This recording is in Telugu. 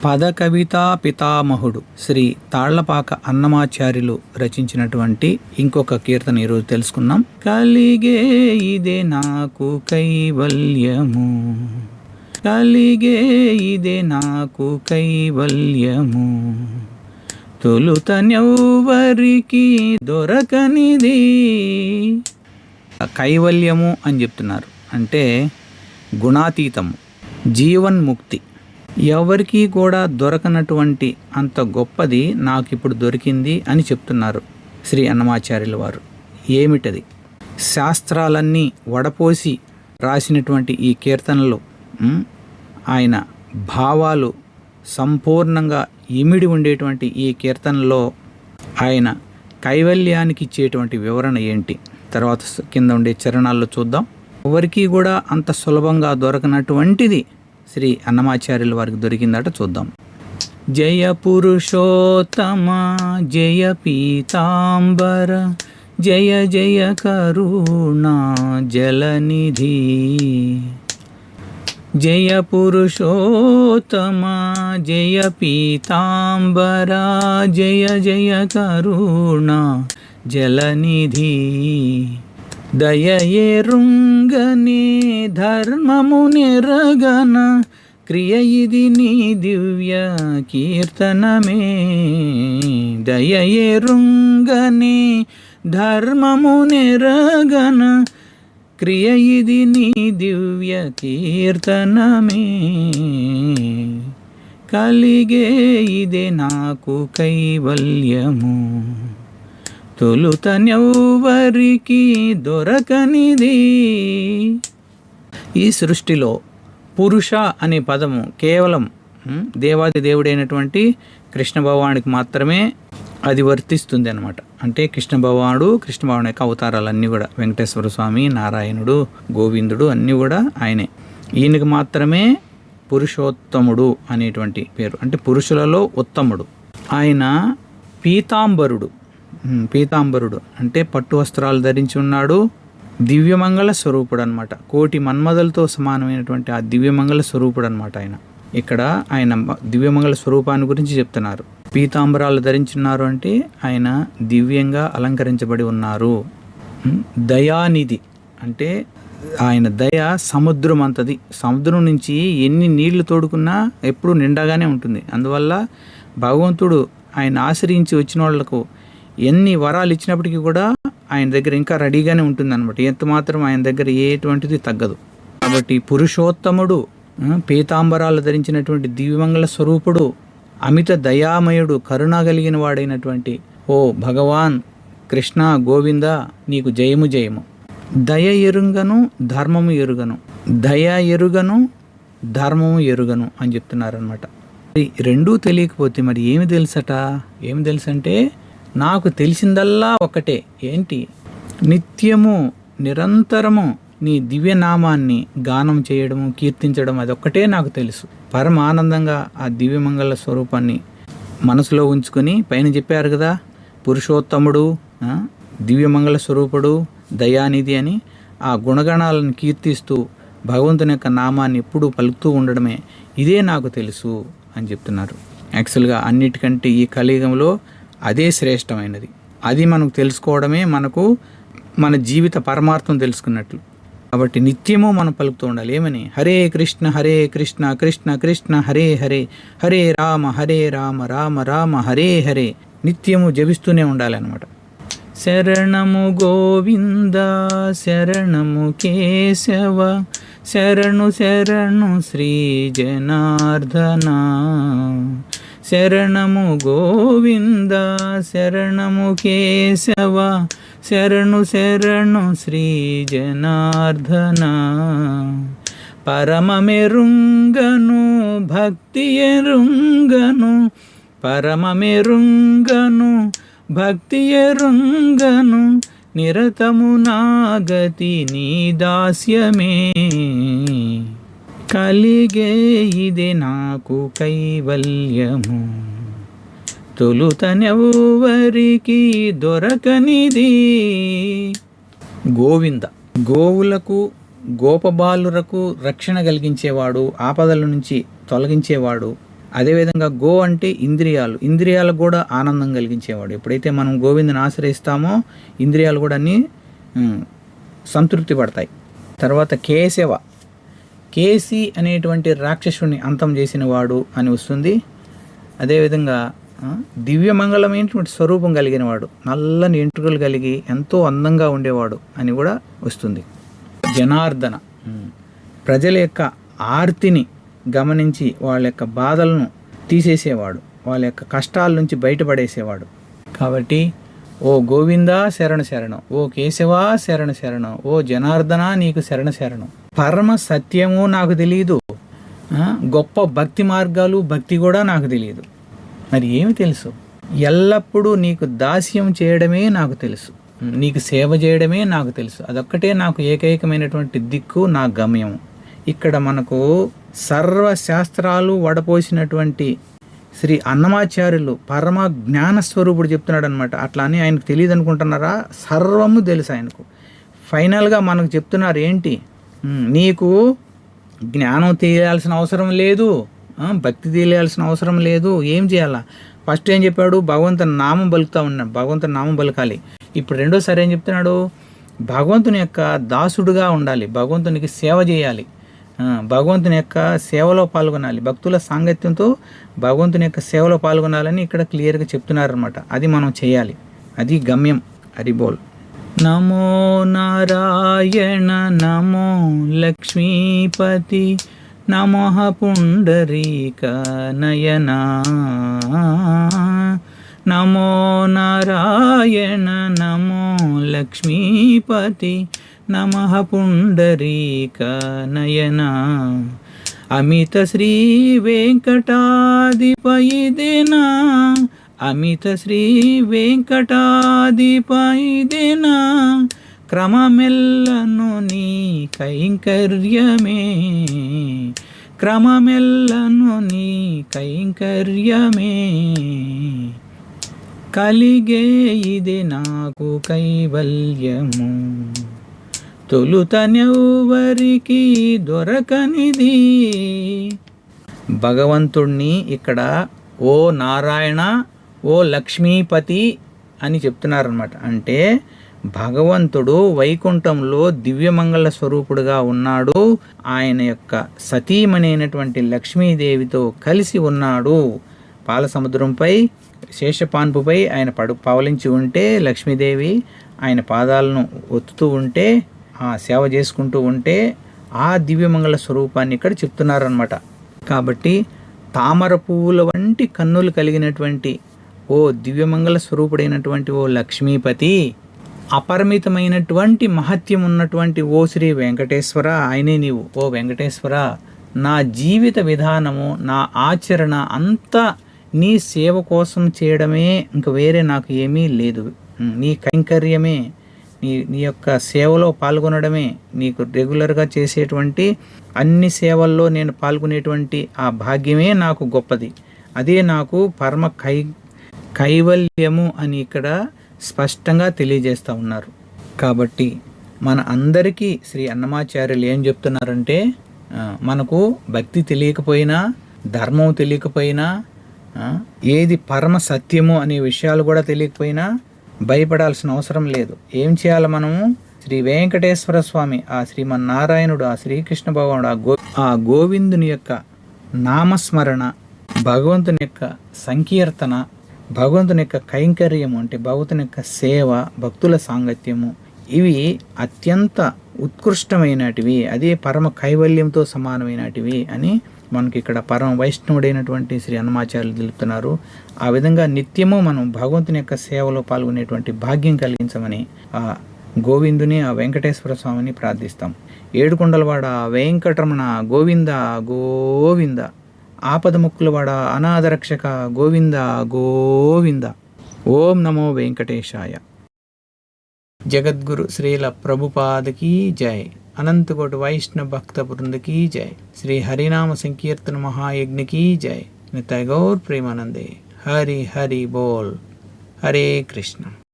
పద కవితా పితామహుడు శ్రీ తాళ్లపాక అన్నమాచార్యులు రచించినటువంటి ఇంకొక కీర్తన ఈరోజు తెలుసుకుందాం. కలిగే ఇదే నాకు కైవల్యము, కలిగే ఇదే నాకు కైవల్యము, తొలుతనెవ్వరికి దొరకనిది. కైవల్యము అని చెప్తున్నారు అంటే గుణాతీతము, జీవన్ముక్తి, ఎవరికీ కూడా దొరకనటువంటి అంత గొప్పది నాకు ఇప్పుడు దొరికింది అని చెప్తున్నారు శ్రీ అన్నమాచార్యుల వారు. ఏమిటది? శాస్త్రాలన్నీ వడపోసి రాసినటువంటి ఈ కీర్తనలో ఆయన భావాలు సంపూర్ణంగా ఇమిడి ఉండేటువంటి ఈ కీర్తనలో ఆయన కైవల్యానికి ఇచ్చేటువంటి వివరణ ఏంటి, తర్వాత కింద ఉండే చరణాల్లో చూద్దాం. ఎవరికీ కూడా అంత సులభంగా దొరకనటువంటిది శ్రీ అన్నమాచార్యుల వారికి దొరికిందట, చూద్దాం. జయ పురుషోత్తమ జయ పీతాంబర జయ జయ కరుణా జలనిధి, జయ పురుషోత్తమ జయ పీతాంబర జయ జయ కరుణా జలనిధి, దయయేరుంగనే ధర్మము నెరగన క్రియ ఇది నీ దివ్య కీర్తనమే, దయయేరుంగనే ధర్మము నెరగన క్రియ ఇది నీ దివ్య కీర్తనమే, కలిగే ఇదే నాకు కైవల్యము, తొలుతనెవ్వరికి దొరకనిది. ఈ సృష్టిలో పురుష అనే పదము కేవలం దేవాది దేవుడైనటువంటి కృష్ణ భగవానుడికి మాత్రమే అది వర్తిస్తుంది అన్నమాట. అంటే కృష్ణ భగవానుడు యొక్క అవతారాలన్నీ కూడా వెంకటేశ్వర స్వామి, నారాయణుడు, గోవిందుడు అన్నీ కూడా ఆయనే. ఈయనకి మాత్రమే పురుషోత్తముడు అనేటువంటి పేరు, అంటే పురుషులలో ఉత్తముడు. ఆయన పీతాంబరుడు అంటే పట్టు వస్త్రాలు ధరించి ఉన్నాడు, దివ్యమంగళ స్వరూపుడు అనమాట. కోటి మన్మధులతో సమానమైనటువంటి ఆ దివ్యమంగళ స్వరూపుడు అనమాట ఆయన. ఇక్కడ ఆయన దివ్యమంగళ స్వరూపాన్ని గురించి చెప్తున్నారు. పీతాంబరాలు ధరించున్నారు అంటే ఆయన దివ్యంగా అలంకరించబడి ఉన్నారు. దయానిధి అంటే ఆయన దయ సముద్రం అంతది. సముద్రం నుంచి ఎన్ని నీళ్లు తోడుకున్నా ఎప్పుడు నిండాగానే ఉంటుంది. అందువల్ల భగవంతుడు ఆయన ఆశ్రయించి వచ్చిన వాళ్లకు ఎన్ని వరాలు ఇచ్చినప్పటికీ కూడా ఆయన దగ్గర ఇంకా రెడీగానే ఉంటుంది అనమాట. ఎంత మాత్రం ఆయన దగ్గర ఎటువంటిది తగ్గదు. కాబట్టి పురుషోత్తముడు, పీతాంబరాలు ధరించినటువంటి దివ్యమంగళ స్వరూపుడు, అమిత దయామయుడు, కరుణ కలిగిన వాడైనటువంటి ఓ భగవాన్ కృష్ణ గోవింద నీకు జయము జయము. దయ ఎరుగను ధర్మము ఎరుగను, దయ ఎరుగను ధర్మము ఎరుగను అని చెప్తున్నారనమాట. రెండూ తెలియకపోతే మరి ఏమి తెలుసంటే నాకు తెలిసిందల్లా ఒకటే, ఏంటి? నిత్యము నిరంతరము నీ దివ్యనామాన్ని గానం చేయడము, కీర్తించడం, అదొక్కటే నాకు తెలుసు. పరమ ఆనందంగా ఆ దివ్యమంగళ స్వరూపాన్ని మనసులో ఉంచుకొని పైన చెప్పారు కదా, పురుషోత్తముడు, దివ్యమంగళ స్వరూపుడు, దయానిధి అని ఆ గుణగణాలను కీర్తిస్తూ భగవంతుని యొక్క నామాన్ని ఎప్పుడూ పలుకుతూ ఉండడమే ఇదే నాకు తెలుసు అని చెప్తున్నారు. యాక్చువల్గా అన్నిటికంటే ఈ కలియుగంలో అదే శ్రేష్టమైనది. అది మనకు తెలుసుకోవడమే మనకు మన జీవిత పరమార్థం తెలుసుకున్నట్లు. కాబట్టి నిత్యము మనం పలుకుతూ ఉండాలి. ఏమని? హరే కృష్ణ కృష్ణ కృష్ణ హరే హరే, హరే రామ రామ రామ హరే హరే. నిత్యము జపిస్తూనే ఉండాలి అన్నమాట. శరణము గోవింద శరణము కేశవ, శరణు శ్రీ జనార్దన, శరణము గోవింద శరణము కేశవ, శరణు శ్రీ జనార్దన, పరమమెరుంగను భక్తి ఎరుంగను, పరమమెరుంగను భక్తి ఎరుంగను, నిరతము నాగతి నీ దాస్యమే, కలిగే ఇదే నాకు కైవల్యము, తొలుతనెవ్వరికి దొరకనిది. గోవింద, గోవులకు గోపబాలురకు రక్షణ కలిగించేవాడు, ఆపదల నుంచి తొలగించేవాడు, అదేవిధంగా గో అంటే ఇంద్రియాలు, ఇంద్రియాలకు కూడా ఆనందం కలిగించేవాడు. ఎప్పుడైతే మనం గోవిందుని ఆశ్రయిస్తామో ఇంద్రియాలు కూడా అన్నీ సంతృప్తి పడతాయి. తర్వాత కేశవ, కేసి అనేటువంటి రాక్షసుని అంతం చేసిన వాడు అని వస్తుంది. అదేవిధంగా దివ్యమంగళమైనటువంటి స్వరూపం కలిగిన వాడు, నల్లని ఎంట్రుకలు కలిగి ఎంతో అందంగా ఉండేవాడు అని కూడా వస్తుంది. జనార్దన, ప్రజల యొక్క ఆర్తిని గమనించి వాళ్ళ యొక్క బాధలను తీసేసేవాడు, వాళ్ళ యొక్క కష్టాల నుంచి బయటపడేసేవాడు. కాబట్టి ఓ గోవిందా శరణ శరణం, ఓ కేశవా శరణ శరణం, ఓ జనార్దన నీకు శరణ శరణం. పరమ సత్యము నాకు తెలియదు, గొప్ప భక్తి మార్గాలు భక్తి కూడా నాకు తెలియదు. మరి ఏమి తెలుసు? ఎల్లప్పుడూ నీకు దాస్యం చేయడమే నాకు తెలుసు, నీకు సేవ చేయడమే నాకు తెలుసు. అదొక్కటే నాకు ఏకైకమైనటువంటి దిక్కు, నా గమ్యం. ఇక్కడ మనకు సర్వశాస్త్రాలు వడపోసినటువంటి శ్రీ అన్నమాచార్యులు పరమ జ్ఞానస్వరూపుడు చెప్తున్నాడు అనమాట. అట్లా అని ఆయనకు తెలియదు అనుకుంటున్నారా? సర్వము తెలుసు ఆయనకు. ఫైనల్గా మనకు చెప్తున్నారు ఏంటి? నీకు జ్ఞానం తెలియాల్సిన అవసరం లేదు, భక్తి తెలియాల్సిన అవసరం లేదు. ఏం చేయాలా? ఫస్ట్ ఏం చెప్పాడు? భగవంతుని నామం పలుకుతా ఉన్నాడు, భగవంతుని నామం పలకాలి. ఇప్పుడు రెండోసారి ఏం చెప్తున్నాడు? భగవంతుని యొక్క దాసుడుగా ఉండాలి, భగవంతునికి సేవ చేయాలి, భగవంతుని యొక్క సేవలో పాల్గొనాలి, భక్తుల సాంగత్యంతో భగవంతుని యొక్క సేవలో పాల్గొనాలని ఇక్కడ క్లియర్గా చెప్తున్నారనమాట. అది మనం చేయాలి, అది గమ్యం. హరిబోల్. నమో నారాయణ నమో లక్ష్మీపతి నమః పుండరీక నయనా. నమో నారాయణ నమో లక్ష్మీపతి నమః పుండరీక నయనా. అమిత శ్రీ వెంకటాధిపయిదేనా, అమిత శ్రీ వెంకటాధిపయిదేనా. క్రమమెల్లను నీ కైంకర్యమే, క్రమమెల్లను నీ కైంకర్యమే. కలిగే ఇది నాకు కైవల్యము, తొలుతనెవ్వరికి దొరకనిది. భగవంతుణ్ణి ఇక్కడ ఓ నారాయణ, ఓ లక్ష్మీపతి అని చెప్తున్నారనమాట. అంటే భగవంతుడు వైకుంఠంలో దివ్యమంగళ స్వరూపుడుగా ఉన్నాడు, ఆయన యొక్క సతీమణైనటువంటి లక్ష్మీదేవితో కలిసి ఉన్నాడు. పాల సముద్రంపై శేషపాన్పుపై ఆయన పవలించి ఉంటే లక్ష్మీదేవి ఆయన పాదాలను ఒత్తుతూ ఉంటే, ఆ సేవ చేసుకుంటూ ఉంటే ఆ దివ్యమంగళ స్వరూపాన్ని ఇక్కడ చెప్తున్నారనమాట. కాబట్టి తామర పువ్వుల వంటి కన్నులు కలిగినటువంటి ఓ దివ్యమంగళ స్వరూపుడైనటువంటి ఓ లక్ష్మీపతి, అపరిమితమైనటువంటి మహత్యం ఉన్నటువంటి ఓ శ్రీ వెంకటేశ్వర, ఆయనే నీవు. ఓ వెంకటేశ్వర, నా జీవిత విధానము, నా ఆచరణ అంతా నీ సేవ కోసం చేయడమే, ఇంక వేరే నాకు ఏమీ లేదు. నీ కైంకర్యమే, నీ యొక్క సేవలో పాల్గొనడమే, నీకు రెగ్యులర్గా చేసేటువంటి అన్ని సేవల్లో నేను పాల్గొనేటువంటి ఆ భాగ్యమే నాకు గొప్పది. అదే నాకు పరమ కైవల్యము అని ఇక్కడ స్పష్టంగా తెలియజేస్తూ ఉన్నారు. కాబట్టి మన అందరికీ శ్రీ అన్నమాచార్యులు ఏం చెప్తున్నారంటే, మనకు భక్తి తెలియకపోయినా, ధర్మం తెలియకపోయినా, ఏది పరమ సత్యము అనే విషయాలు కూడా తెలియకపోయినా భయపడాల్సిన అవసరం లేదు. ఏం చేయాలి మనము? శ్రీ వెంకటేశ్వర స్వామి, ఆ శ్రీమన్నారాయణుడు, ఆ శ్రీకృష్ణ భగవానుడు, ఆ గోవిందుని యొక్క నామస్మరణ, భగవంతుని యొక్క సంకీర్తన, భగవంతుని యొక్క కైంకర్యము అంటే భగవంతుని యొక్క సేవ, భక్తుల సాంగత్యము, ఇవి అత్యంత ఉత్కృష్టమైనటివి, అదే పరమ కైవల్యంతో సమానమైనటివి అని మనకి ఇక్కడ పరమ వైష్ణవుడైనటువంటి శ్రీ అన్నమాచార్యులు తెలుపుతున్నారు. ఆ విధంగా నిత్యము మనం భగవంతుని యొక్క సేవలో పాల్గొనేటువంటి భాగ్యం కలిగించమని ఆ గోవిందుని, ఆ వెంకటేశ్వర స్వామిని ప్రార్థిస్తాం. ఏడుకొండలవాడ వెంకటరమణ గోవింద గోవింద, ఆపదముక్కులవాడ అనాథరక్షక గోవింద గోవింద. ఓం నమో వెంకటేశాయ. జగద్గురు శ్రీల ప్రభుపాదకి జై. అనంతకోటి వైష్ణవ భక్త బృందకి జై. శ్రీ హరినామ సంకీర్తన మహాయజ్ఞకి జై. నిత్య గౌర్ ప్రేమానందే. హరి హరి బోల్. హరే కృష్ణ.